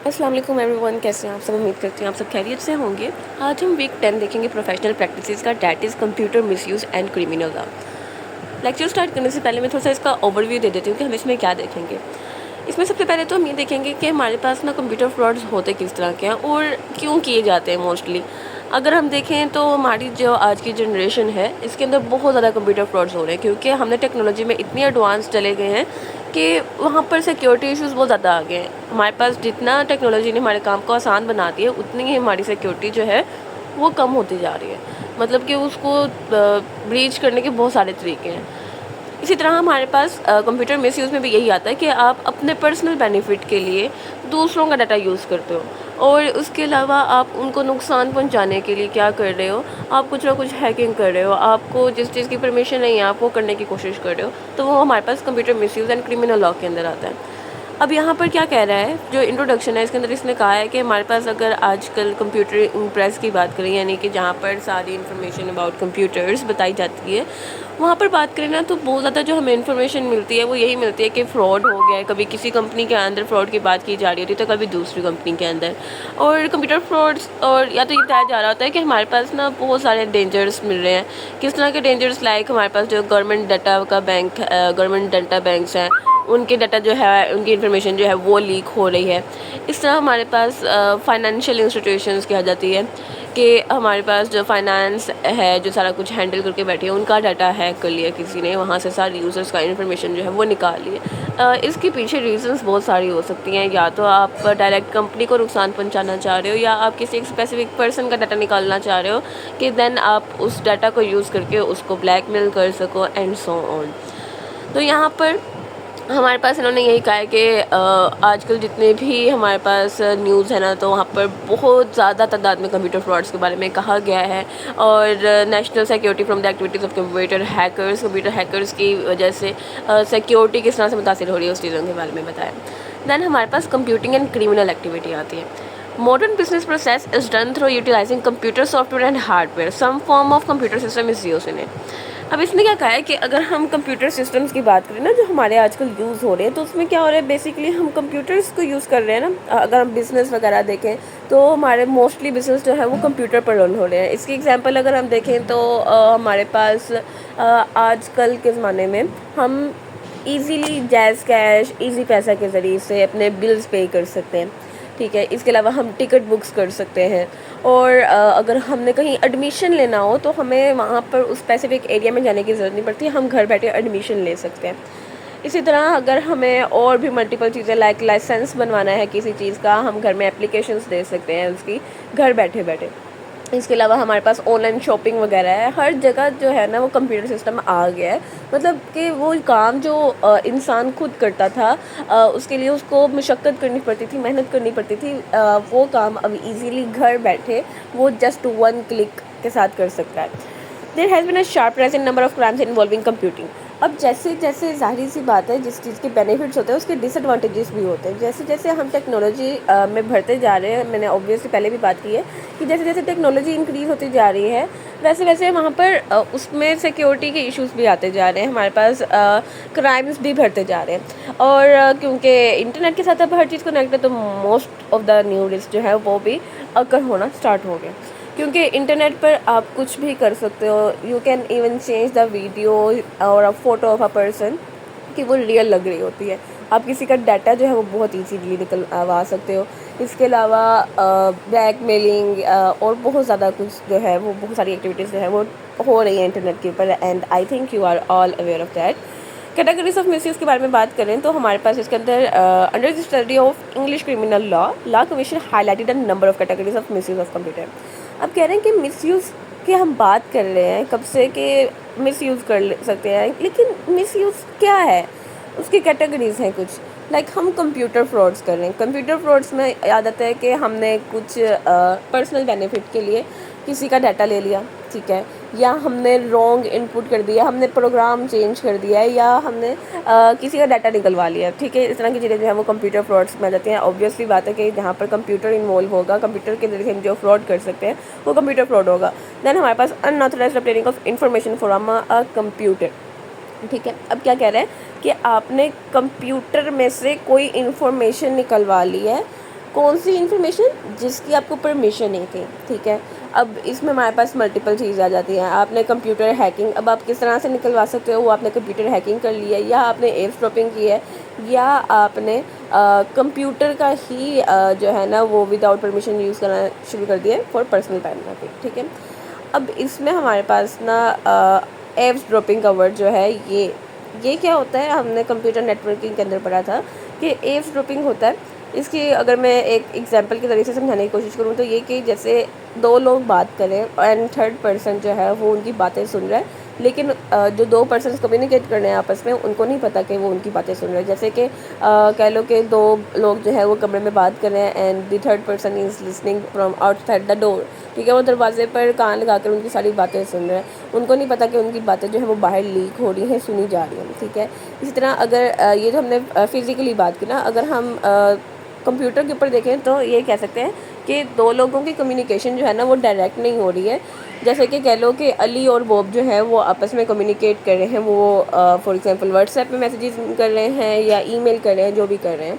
السلام علیکم every one, کیسے ہیں آپ سب؟ امید کرتی ہیں آپ سب خیریت سے ہوں گے۔ آج ہم ویک 10 دیکھیں گے پروفیشنل پریکٹسز کا، that is computer misuse and criminal law. Lecture start کرنے سے پہلے میں تھوڑا سا اس کا اوور ویو دے دیتی ہوں کہ ہم اس میں کیا دیکھیں گے۔ اس میں سب سے پہلے تو ہم یہ دیکھیں گے کہ ہمارے پاس نا کمپیوٹر فراڈز ہوتے کس طرح کے ہیں اور کیوں کیے جاتے ہیں موسٹلی۔ اگر ہم دیکھیں تو ہماری جو آج کی جنریشن ہے اس کے اندر بہت زیادہ کمپیوٹر فراڈز ہو رہے ہیں، کیونکہ ہم نے ٹیکنالوجی میں اتنی ایڈوانس چلے گئے ہیں کہ وہاں پر سیکیورٹی ایشوز بہت زیادہ آ گئے ہیں۔ ہمارے پاس جتنا ٹیکنالوجی نے ہمارے کام کو آسان بنا دیا ہے اتنی ہی ہماری سیکیورٹی جو ہے وہ کم ہوتی جا رہی ہے، مطلب کہ اس کو بریچ کرنے کے بہت سارے طریقے ہیں۔ اسی طرح ہمارے پاس کمپیوٹر مس یوز میں بھی یہی آتا ہے کہ آپ اپنے پرسنل بینیفٹ کے لیے دوسروں کا ڈاٹا یوز کرتے ہو، اور اس کے علاوہ آپ ان کو نقصان پہنچانے کے لیے کیا کر رہے ہو، آپ کچھ نہ کچھ ہیکنگ کر رہے ہو، آپ کو جس چیز کی پرمیشن نہیں ہے آپ وہ کرنے کی کوشش کر رہے ہو، تو وہ ہمارے پاس computer misuse and criminal law کے اندر آتا ہے۔ اب یہاں پر کیا کہہ رہا ہے، جو انٹروڈکشن ہے اس کے اندر اس نے کہا ہے کہ ہمارے پاس اگر آج کل کمپیوٹر پریس کی بات کریں، یعنی کہ جہاں پر ساری انفارمیشن اباؤٹ کمپیوٹرز بتائی جاتی ہے، وہاں پر بات کریں نا تو بہت زیادہ جو ہمیں انفارمیشن ملتی ہے وہ یہی ملتی ہے کہ فراڈ ہو گیا ہے، کبھی کسی کمپنی کے اندر فراڈ کی بات کی جا رہی ہوتی ہے تو کبھی دوسری کمپنی کے اندر، اور کمپیوٹر فراڈس، اور یا تو یہ بتایا جا رہا ہوتا ہے کہ ہمارے پاس نا بہت سارے ڈینجرس مل رہے ہیں۔ کس طرح کے ڈینجرس؟ لائک ہمارے پاس جو گورنمنٹ ڈاٹا کا بینک، گورنمنٹ ڈاٹا بینکس ہیں، ان کے ڈاٹا جو ہے، ان کی انفارمیشن جو ہے وہ لیک ہو رہی ہے۔ اس طرح ہمارے پاس فائنینشیل انسٹیٹیوشنس کی آ جاتی ہے کہ ہمارے پاس جو فائنانس ہے، جو سارا کچھ ہینڈل کر کے بیٹھے ہیں، ان کا ڈاٹا ہیک کر لیا کسی نے، وہاں سے ساری یوزرس کا انفارمیشن جو ہے وہ نکال لی ہے۔ اس کے پیچھے ریزنس بہت ساری ہو سکتی ہیں، یا تو آپ ڈائریکٹ کمپنی کو نقصان پہنچانا چاہ رہے ہو، یا آپ کسی ایک اسپیسیفک پرسن کا ڈاٹا نکالنا چاہ رہے ہو کہ دین آپ اس ڈاٹا کو یوز کر کے اس کو بلیک میل کر سکو اینڈ سو آن۔ تو یہاں پر ہمارے پاس انہوں نے یہی کہا ہے کہ آج کل جتنے بھی ہمارے پاس نیوز ہے نا، تو وہاں پر بہت زیادہ تعداد میں کمپیوٹر فراڈس کے بارے میں کہا گیا ہے، اور national security from the activities of computer hackers, computer hackers کی وجہ سے سیکیورٹی کس طرح سے متاثر ہو رہی ہے اس چیزوں کے بارے میں بتایا۔ دین ہمارے پاس کمپیوٹنگ اینڈ کرمنل ایکٹیویٹی آتی ہے۔ Modern business process is done through utilizing computer software and hardware. Some form of computer system is used in it. اب اس نے کیا کہا ہے کہ اگر ہم کمپیوٹر سسٹمز کی بات کریں نا جو ہمارے آج کل یوز ہو رہے ہیں، تو اس میں کیا ہو رہا ہے، بیسکلی ہم کمپیوٹرز کو یوز کر رہے ہیں نا۔ اگر ہم بزنس وغیرہ دیکھیں تو ہمارے موسٹلی بزنس جو ہے وہ کمپیوٹر پر رن ہو رہے ہیں۔ اس کی ایگزامپل اگر ہم دیکھیں تو ہمارے پاس آج کل کے زمانے میں ہم ایزیلی جیز کیش، ایزی پیسہ کے ذریعے سے اپنے بلز پے کر سکتے ہیں، ٹھیک ہے۔ اس کے علاوہ ہم ٹکٹ بکس کر سکتے ہیں، اور اگر ہم نے کہیں ایڈمیشن لینا ہو تو ہمیں وہاں پر اس اسپیسیفک ایریا میں جانے کی ضرورت نہیں پڑتی، ہم گھر بیٹھے ایڈمیشن لے سکتے ہیں۔ اسی طرح اگر ہمیں اور بھی ملٹیپل چیزیں لائک لائسنس بنوانا ہے کسی چیز کا، ہم گھر میں اپلیکیشنس دے سکتے ہیں اس کی، گھر بیٹھے بیٹھے۔ اس کے علاوہ ہمارے پاس آن لائن شاپنگ وغیرہ ہے، ہر جگہ جو ہے نا وہ کمپیوٹر سسٹم آ گیا ہے، مطلب کہ وہ کام جو انسان خود کرتا تھا، اس کے لیے اس کو مشقت کرنی پڑتی تھی، محنت کرنی پڑتی تھی، وہ کام اب ایزیلی گھر بیٹھے وہ جسٹ ون کلک کے ساتھ کر سکتا ہے۔ There has been a sharp rise in number of crimes involving computing. اب جیسے جیسے ظاہری سی بات ہے، جس چیز کے بینیفٹس ہوتے ہیں اس کے ڈس ایڈوانٹیجز بھی ہوتے ہیں۔ جیسے جیسے ہم ٹیکنالوجی میں بڑھتے جا رہے ہیں، میں نے اوبویسلی پہلے بھی بات کی ہے کہ جیسے جیسے ٹیکنالوجی انکریز ہوتی جا رہی ہے ویسے ویسے وہاں پر اس میں سیکیورٹی کے ایشوز بھی آتے جا رہے ہیں، ہمارے پاس کرائمز بھی بڑھتے جا رہے ہیں، اور کیونکہ انٹرنیٹ کے ساتھ اب ہر چیز کنیکٹ ہے تو most of the new risk جو ہے وہ بھی اکر ہونا اسٹارٹ ہو گیا، کیونکہ انٹرنیٹ پر آپ کچھ بھی کر سکتے ہو۔ You can even change the video اور فوٹو آف اے پرسن کہ وہ ریئل لگ رہی ہوتی ہے۔ آپ کسی کا ڈاٹا جو ہے وہ بہت ایزیلی نکلوا سکتے ہو۔ اس کے علاوہ بلیک میلنگ اور بہت زیادہ کچھ جو ہے وہ بہت ساری ایکٹیویٹیز جو ہے وہ ہو رہی ہیں انٹرنیٹ کے اوپر، and I think you are all aware of that. Categories of misuse کے بارے میں بات کریں تو ہمارے پاس اس کے اندر under the study of English criminal law commission highlighted a number of categories of misuse of computer. اب کہہ رہے ہیں کہ مس یوز کی ہم بات کر رہے ہیں کب سے کہ مس یوز کر سکتے ہیں، لیکن مس یوز کیا ہے، اس کی کیٹیگریز ہیں کچھ، لائک ہم کمپیوٹر فراڈس کر رہے ہیں۔ کمپیوٹر فراڈس میں یاد آتا ہے کہ ہم نے کچھ پرسنل بینیفٹ کے لیے کسی کا ڈاٹا لے لیا، ٹھیک ہے، یا ہم نے رانگ انپٹ کر دیا، ہم نے پروگرام چینج کر دیا ہے، یا ہم نے کسی کا ڈاٹا نکلوا لیا، ٹھیک ہے۔ اس طرح کی چیزیں جو ہیں وہ کمپیوٹر فراڈس میں آ جاتی ہیں۔ اوبویسلی بات ہے کہ جہاں پر کمپیوٹر انوالو ہوگا، کمپیوٹر کے ذریعے ہم جو فراڈ کر سکتے ہیں وہ کمپیوٹر فراڈ ہوگا۔ دین ہمارے پاس unauthorised obtaining of information from a computer, ٹھیک ہے۔ اب کیا کہہ رہے ہیں کہ آپ نے کمپیوٹر میں سے کوئی انفارمیشن نکلوا لی ہے کون سی انفارمیشن؟ جس کی آپ کو پرمیشن نہیں تھی. ٹھیک ہے. اب اس میں ہمارے پاس ملٹیپل چیزیں آ جاتی ہیں. آپ نے کمپیوٹر ہیکنگ، اب آپ کس طرح سے نکلوا سکتے ہو؟ وہ آپ نے کمپیوٹر ہیکنگ کر لی ہے، یا آپ نے ایئر ڈراپنگ کی ہے، یا آپ نے کمپیوٹر کا ہی جو ہے نا وہ وداؤٹ پرمیشن یوز کرنا شروع کر دیا فار پرسنل بینیفٹ. ٹھیک ہے. اب اس میں ہمارے پاس نا ایئر ڈراپنگ کا ورڈ جو ہے یہ کیا ہوتا ہے؟ ہم نے کمپیوٹر نیٹورکنگ کے اندر پڑھا تھا کہ ایئر ڈراپنگ ہوتا ہے. اس کی اگر میں ایک ایگزامپل کے ذریعے سے سمجھانے کی کوشش کروں تو یہ کہ جیسے دو لوگ بات کریں اینڈ تھرڈ پرسن جو ہے وہ ان کی باتیں سن رہا ہے، لیکن جو دو پرسنس کمیونیکیٹ کرنے ہیں آپس میں، ان کو نہیں پتہ کہ وہ ان کی باتیں سن رہے ہیں. جیسے کہ کہہ لو کہ دو لوگ جو ہے وہ کمرے میں بات کر رہے ہیں and the third person is listening from outside the door. ٹھیک ہے. وہ دروازے پر کان لگا کر ان کی ساری باتیں سن رہے ہیں. ان کو نہیں پتہ کہ ان کی باتیں جو ہے وہ باہر لیک ہو رہی ہیں، سنی جا رہی ہیں. ٹھیک ہے. اسی طرح اگر یہ جو ہم نے فزیکلی بات کی نا، اگر ہم کمپیوٹر کے اوپر دیکھیں تو یہ کہہ سکتے ہیں کہ دو لوگوں کی کمیونیکیشن جو ہے نا وہ ڈائریکٹ نہیں ہو رہی ہے. جیسے کہ کہہ لو کہ علی اور بوب جو ہے وہ آپس میں کمیونیکیٹ کر رہے ہیں، وہ فار ایگزامپل واٹس ایپ پہ میسیجز کر رہے ہیں یا ای میل کر رہے ہیں، جو بھی کر رہے ہیں.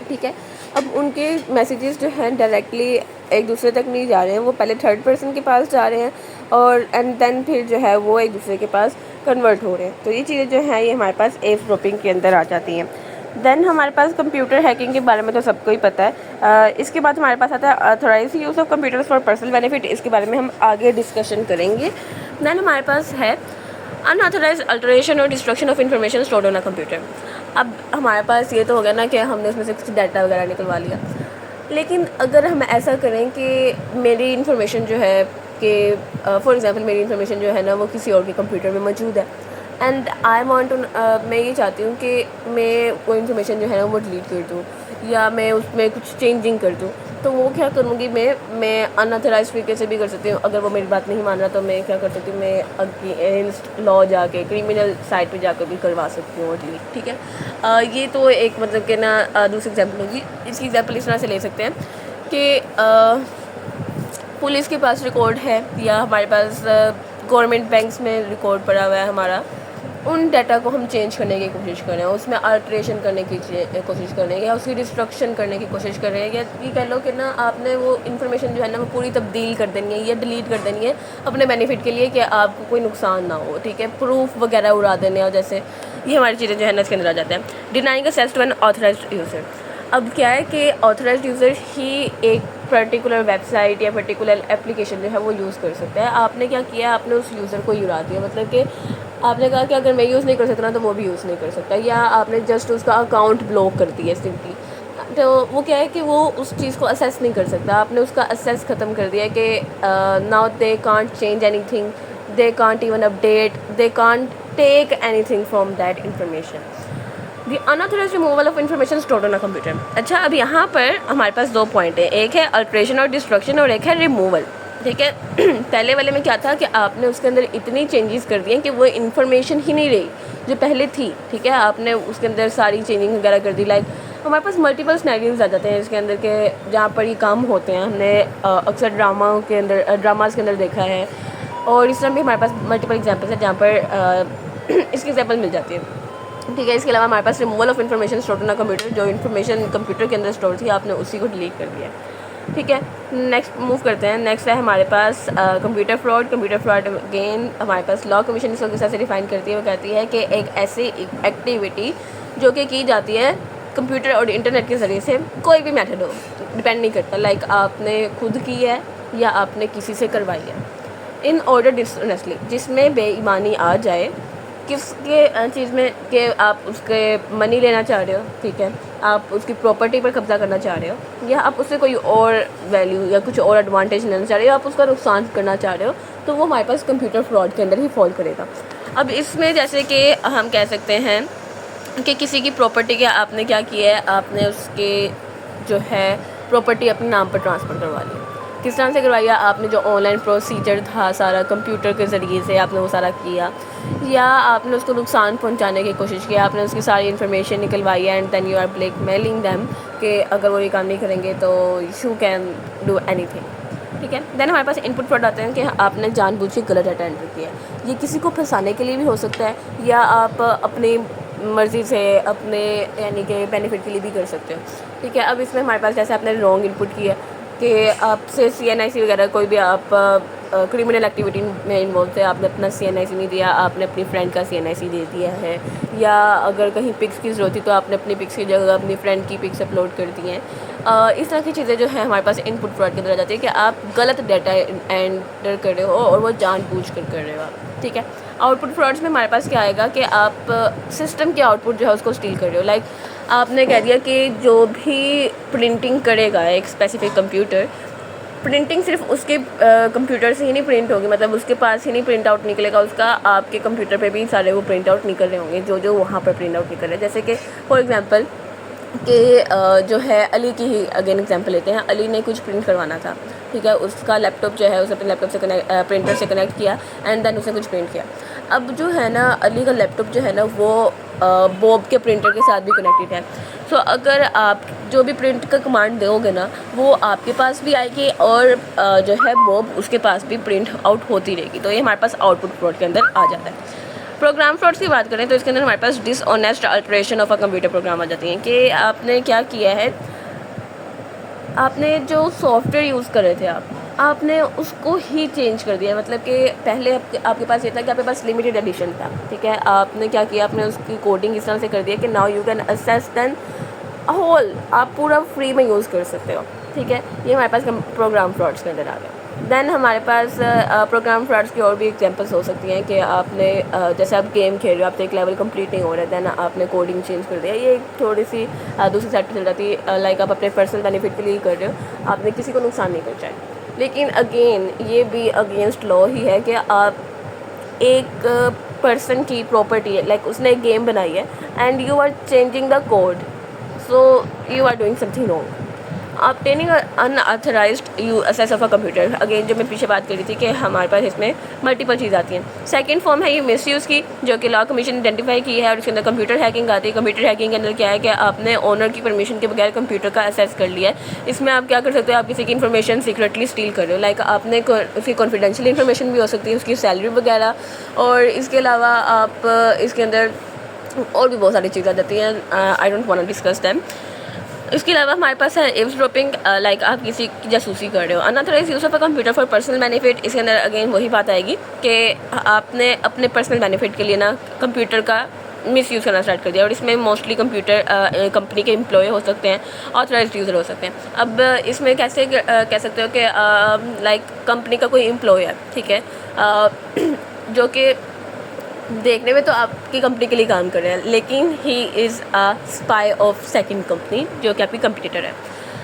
ٹھیک ہے. اب ان کے میسیجز جو ہیں ڈائریکٹلی ایک دوسرے تک نہیں جا رہے ہیں، وہ پہلے تھرڈ پرسن کے پاس جا رہے ہیں اور اینڈ دین پھر جو ہے وہ ایک دوسرے کے پاس کنورٹ ہو رہے ہیں. تو یہ چیزیں جو ہیں یہ ہمارے پاس ایئر ڈراپنگ کے اندر آ جاتی ہیں. دین ہمارے پاس کمپیوٹر ہیکنگ کے بارے میں تو سب کو ہی پتہ ہے. اس کے بعد ہمارے پاس آتا ہے authorised use of computer for personal benefit. اس کے بارے میں ہم آگے ڈسکشن کریں گے. دین ہمارے پاس ہے unauthorized alteration اور destruction of information stored on a computer. اب ہمارے پاس یہ تو ہو گیا نا کہ ہم نے اس میں سے کچھ ڈیٹا وغیرہ نکلوا لیا، لیکن اگر ہم ایسا کریں کہ میری انفارمیشن جو ہے کہ فار ایگزامپل میری انفارمیشن جو ہے نا وہ کسی اور کے کمپیوٹر میں موجود ہے اینڈ آئی وانٹ ٹو، میں یہ چاہتی ہوں کہ میں کوئی انفارمیشن جو ہے نا وہ ڈیلیٹ کر دوں یا میں اس میں کچھ چینجنگ کر دوں. تو وہ کیا کروں گی، میں اناتھورائز طریقے سے بھی کر سکتی ہوں. اگر وہ میری بات نہیں مان رہا تو میں کیا کر سکتی ہوں، میں اگینسٹ لا جا کے کرمنل سائٹ پہ جا کے بھی کروا سکتی ہوں ڈیلیٹ. ٹھیک ہے. یہ تو ایک مطلب کہ نا دوسری ایگزامپل ہوگی. اس کی ایگزامپل اس طرح سے لے سکتے ہیں کہ پولیس کے پاس ریکارڈ ہے یا ہمارے پاس گورنمنٹ بینکس میں ریکارڈ پڑا ہوا ہے ہمارا، ان ڈیٹا کو ہم چینج کرنے کی کوشش کر رہے ہیں، اس میں آلٹریشن کرنے کی کوشش کر رہے ہیں یا اس کی ڈسٹرکشن کرنے کی کوشش کر رہے ہیں، یا یہ کہہ لو کہ نا آپ نے وہ انفارمیشن جو ہے نا وہ پوری تبدیل کر دینی ہے یا ڈیلیٹ کر دینی ہے اپنے بینیفٹ کے لیے کہ آپ کو کوئی نقصان نہ ہو. ٹھیک ہے. پروف وغیرہ اڑا دینے اور جیسے یہ ہماری چیزیں جو ہے نا اس کے اندر آ جاتے ہیں. Denying access to an authorized user. اب کیا ہے کہ آتھورائزڈ یوزر ہی ایک پرٹیکولر ویب سائٹ یا پرٹیکولر اپلیکیشن جو ہے وہ یوز کر سکتا ہے. آپ نے کیا کیا، آپ نے اس یوزر کو ہی اڑا دیا. مطلب کہ آپ نے کہا کہ اگر میں یوز نہیں کر سکتا نا تو وہ بھی یوز نہیں کر سکتا، یا آپ نے جسٹ اس کا اکاؤنٹ بلاک کر دیا سمپلی. تو وہ کیا ہے کہ وہ اس چیز کو اسیس نہیں کر سکتا. آپ نے اس کا اسیس ختم کر دیا کہ now they can't change any thing, they can't even update, they can't take any thing from that information. The unauthorized removal of information stored on a computer. اچھا، اب یہاں پر ہمارے پاس دو پوائنٹ ہیں، ایک ہے الٹریشن اور ڈسٹرکشن اور ایک ہے ریموول. ٹھیک ہے. پہلے والے میں کیا تھا کہ آپ نے اس کے اندر اتنی چینجز کر دی ہیں کہ وہ انفارمیشن ہی نہیں رہی جو پہلے تھی. ٹھیک ہے. آپ نے اس کے اندر ساری چینجنگ وغیرہ کر دی. لائک ہمارے پاس ملٹیپل سینیریوز آ جاتے ہیں اس کے اندر کہ جہاں پر یہ کام ہوتے ہیں. ہم نے اکثر ڈراماز کے اندر دیکھا ہے، اور اس طرح بھی ہمارے پاس ملٹیپل ایگزامپلس ہیں جہاں پر اس کی ایگزامپل مل جاتی ہے. ٹھیک ہے. اس کے علاوہ ہمارے پاس removal of information store on computer, جو انفارمیشن کمپیوٹر کے اندر اسٹور تھی آپ نے اسی کو ڈیلیٹ کر دیا. ٹھیک ہے. نیکسٹ موو کرتے ہیں. نیکسٹ ہے ہمارے پاس computer fraud. Computer fraud again ہمارے پاس لا کمیشن اس کو کس طرح سے ڈیفائن کرتی ہے. وہ کہتی ہے کہ ایک ایسی ایکٹیویٹی جو کہ کی جاتی ہے کمپیوٹر اور انٹرنیٹ کے ذریعے سے، کوئی بھی میتھڈ ہو، ڈپینڈ نہیں کرتا، لائک آپ نے خود کی ہے یا آپ نے کسی سے کروائی ہے، ان آرڈر ڈسآنیسٹلی، جس میں بے ایمانی آ جائے. کس کے چیز میں کہ آپ اس کے منی لینا چاہ رہے ہو. ٹھیک ہے. آپ اس کی پراپرٹی پر قبضہ کرنا چاہ رہے ہو، یا آپ اس سے کوئی اور ویلیو یا کچھ اور ایڈوانٹیج لینا چاہ رہے ہو، آپ اس کا نقصان کرنا چاہ رہے ہو، تو وہ ہمارے پاس کمپیوٹر فراڈ کے اندر ہی فال کرے گا. اب اس میں جیسے کہ ہم کہہ سکتے ہیں کہ کسی کی پراپرٹی کے آپ نے کیا کیا ہے، آپ نے اس کے جو ہے پراپرٹی اپنے نام پر ٹرانسفر کروا لی. کس طرح سے کروایا؟ آپ نے جو آن لائن پروسیجر تھا سارا کمپیوٹر کے ذریعے سے آپ نے وہ سارا کیا، یا آپ نے اس کو نقصان پہنچانے کی کوشش کی. آپ نے اس کی ساری انفارمیشن نکلوائی ہے and then you are blackmailing them کہ اگر وہ یہ کام نہیں کریں گے تو you can do anything. ٹھیک ہے. دین ہمارے پاس ان پٹ فراڈ آتے ہیں کہ آپ نے جان بوجھ کے غلط ڈیٹا انٹر کیا ہے. یہ کسی کو پھنسانے کے لیے بھی ہو سکتا ہے، یا آپ اپنی مرضی سے اپنے یعنی کہ بینیفٹ کے لیے بھی کر سکتے ہو. ٹھیک ہے. اب اس میں ہمارے پاس جیسے آپ نے رانگ ان پٹ کیا کہ آپ سے CNIC وغیرہ کوئی بھی آپ کرمنل ایکٹیویٹی میں انوالو تھے, آپ نے اپنا CNIC نہیں دیا, آپ نے اپنی فرینڈ کا CNIC دے دیا ہے, یا اگر کہیں پکس کی ضرورت تھی تو آپ نے اپنی پکس کی جگہ اپنی فرینڈ کی پکس اپلوڈ کر دی ہیں. اس طرح کی چیزیں جو ہیں ہمارے پاس ان پٹ فراڈ کے اندر آ جاتی ہے کہ آپ غلط ڈیٹا انٹر کر رہے ہو اور وہ جان بوجھ کر رہے ہو آپ. ٹھیک ہے. آؤٹ پٹ فراڈس میں ہمارے پاس کیا آئے گا کہ آپ سسٹم کے آؤٹ پٹ جو ہے اس کو اسٹیل کر رہے ہو. لائک آپ نے کہہ دیا کہ جو بھی پرنٹنگ کرے گا ایک اسپیسیفک کمپیوٹر, پرنٹنگ صرف اس کے کمپیوٹر سے ہی نہیں پرنٹ ہوگی, مطلب اس کے پاس ہی نہیں پرنٹ آؤٹ نکلے گا اس کا, آپ کے کمپیوٹر پہ بھی سارے وہ پرنٹ آؤٹ نکل رہے ہوں گے جو وہاں پر پرنٹ آؤٹ نکل رہے ہیں. جیسے کہ فار ایگزامپل کہ جو ہے علی کی ہی اگین ایگزامپل لیتے ہیں. علی نے کچھ پرنٹ کروانا تھا. ٹھیک ہے. اس کا لیپ ٹاپ جو ہے اس اپنے لیپ ٹاپ سے پرنٹر سے کنیکٹ کیا اینڈ دین اس نے کچھ پرنٹ کیا. اب جو ہے نا علی کا لیپ ٹاپ جو ہے نا وہ بوب کے پرنٹر کے ساتھ بھی کنیکٹیڈ ہے. سو اگر آپ جو بھی پرنٹ کا کمانڈ دو گے نا وہ آپ کے پاس بھی آئے گی اور جو ہے بوب اس کے پاس بھی پرنٹ آؤٹ ہوتی رہے گی. تو یہ ہمارے پاس آؤٹ پٹ فراڈ کے اندر آ جاتا ہے. پروگرام فراڈس کی بات کریں تو اس کے اندر ہمارے پاس dishonest alteration of a computer program آ جاتی ہیں کہ آپ نے کیا کیا ہے, آپ نے جو سافٹ ویئر یوز کر رہے تھے آپ نے اس کو ہی چینج کر دیا. مطلب کہ پہلے آپ کے پاس یہ تھا کہ آپ کے پاس لمیٹیڈ ایڈیشن تھا. ٹھیک ہے. آپ نے کیا کیا, آپ نے اس کی کوڈنگ اس طرح سے کر دیا کہ now you can access then whole, آپ پورا فری میں یوز کر سکتے ہو. ٹھیک ہے. یہ ہمارے پاس پروگرام فراڈس کے اندر آ گیا. دین ہمارے پاس پروگرام فراڈس کی اور بھی ایگزامپلس ہو سکتی ہیں کہ آپ نے جیسے آپ گیم کھیل رہے ہو, آپ سے ایک لیول کمپلیٹ نہیں ہو رہا ہے, دین آپ نے کوڈنگ چینج کر دیا. یہ ایک تھوڑی سی دوسری سائڈ پہ چل جاتی ہے. لائک آپ اپنے پرسنل بینیفٹ کے لیے کر رہے ہو, آپ نے کسی کو نقصان نہیں پہنچایا. لیکن اگین یہ بھی اگینسٹ لا ہی ہے کہ آپ ایک پرسن کی پراپرٹی ہے, لائک اس نے ایک گیم بنائی ہے and you are changing the code, so you are doing something wrong. obtaining unauthorized access of a computer, again جو میں پیچھے بات کر رہی تھی کہ ہمارے پاس اس میں ملٹیپل چیز آتی ہیں. سیکنڈ فارم ہے یہ مس یوز کی, جو کہ لا کمیشن آئیڈینٹیفائی کی ہے, اور اس کے اندر کمپیوٹر ہیکنگ آتی ہے. کمپیوٹر ہیکنگ کے اندر کیا ہے کہ آپ نے اونر کی پرمیشن کے بغیر کمپیوٹر کا ایکسیس کر لیا ہے. اس میں آپ کیا کر سکتے ہو, آپ کسی کی انفارمیشن سیکریٹلی اسٹیل کر رہے ہو. لائک آپ نے اس کی کانفیڈینشیل انفارمیشن بھی ہو سکتی ہے, اس کی سیلری وغیرہ, اور اس کے علاوہ آپ اس کے اندر اور بھی بہت ساری چیزیں آ جاتی ہیں. I don't want to discuss them. اس کے علاوہ ہمارے پاس ہے ایوز ڈراپنگ, لائک آپ کسی کی جاسوسی کر رہے ہو. Unauthorised use of a computer for personal benefit, اس کے اندر اگین وہی بات آئے گی کہ آپ نے اپنے پرسنل بینیفٹ کے لیے نا کمپیوٹر کا مس یوز کرنا اسٹارٹ کر دیا. اور اس میں موسٹلی کمپیوٹر کمپنی کے امپلائی ہو سکتے ہیں, آتھرائزڈ یوزر ہو سکتے ہیں. اب اس میں کیسے کہہ سکتے ہو کہ لائک کمپنی کا کوئی امپلائی ہے, ٹھیک ہے, جو کہ دیکھنے میں تو آپ کی کمپنی کے لیے کام کر رہے ہیں, لیکن ہی از اے اسپائی آف سیکنڈ کمپنی جو کہ آپ کی کمپٹیٹر ہے.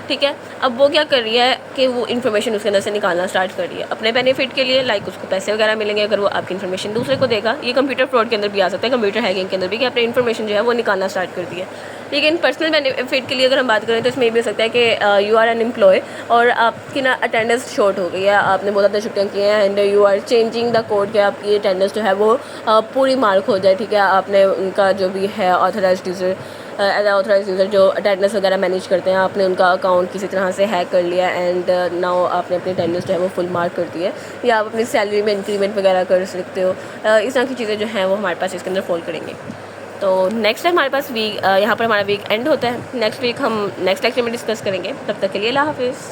ٹھیک ہے. اب وہ کیا کر رہی ہے کہ وہ انفارمیشن اس کے اندر سے نکالنا اسٹارٹ کر رہی ہے اپنے بینیفٹ کے لیے, لائک اس کو پیسے وغیرہ ملیں گے اگر وہ آپ کی انفارمیشن دوسرے کو دے گا. یہ کمپیوٹر فراڈ کے اندر بھی آ سکتا ہے, کمپیوٹر ہیکنگ کے اندر بھی, کہ اپنے انفارمیشن جو ہے وہ نکالنا اسٹارٹ کر دی ہے. لیکن پرسنل بینیفٹ کے لیے اگر ہم بات کریں تو اس میں یہ بھی ہو سکتا ہے کہ یو آر این امپلائی اور آپ کی نا اٹینڈنس شارٹ ہو گئی ہے, آپ نے بہت زیادہ چھٹیاں کی ہیں, and you are changing the code کہ آپ کی اٹینڈنس جو ہے وہ پوری مارک ہو جائے. ٹھیک ہے. آپ نے ان کا جو بھی ہے authorized user, as a authorize user جو اٹینڈنس وغیرہ مینیج کرتے ہیں, آپ نے ان کا اکاؤنٹ کسی طرح سے ہیک کر لیا اینڈ ناؤ آپ نے اپنی اٹینڈنس جو ہے وہ فل مارک کر دی ہے, یا آپ اپنی سیلری میں انکریمنٹ وغیرہ کر سکتے ہو. اس طرح کی چیزیں جو ہیں وہ ہمارے پاس اس کے اندر فال کریں گے. تو نیکسٹ ہمارے پاس ویک, یہاں پر ہمارا ویک اینڈ ہوتا ہے. نیکسٹ ویک ہم نیکسٹ لیکچر میں ڈسکس کریں گے. تب تک کے لیے اللہ حافظ.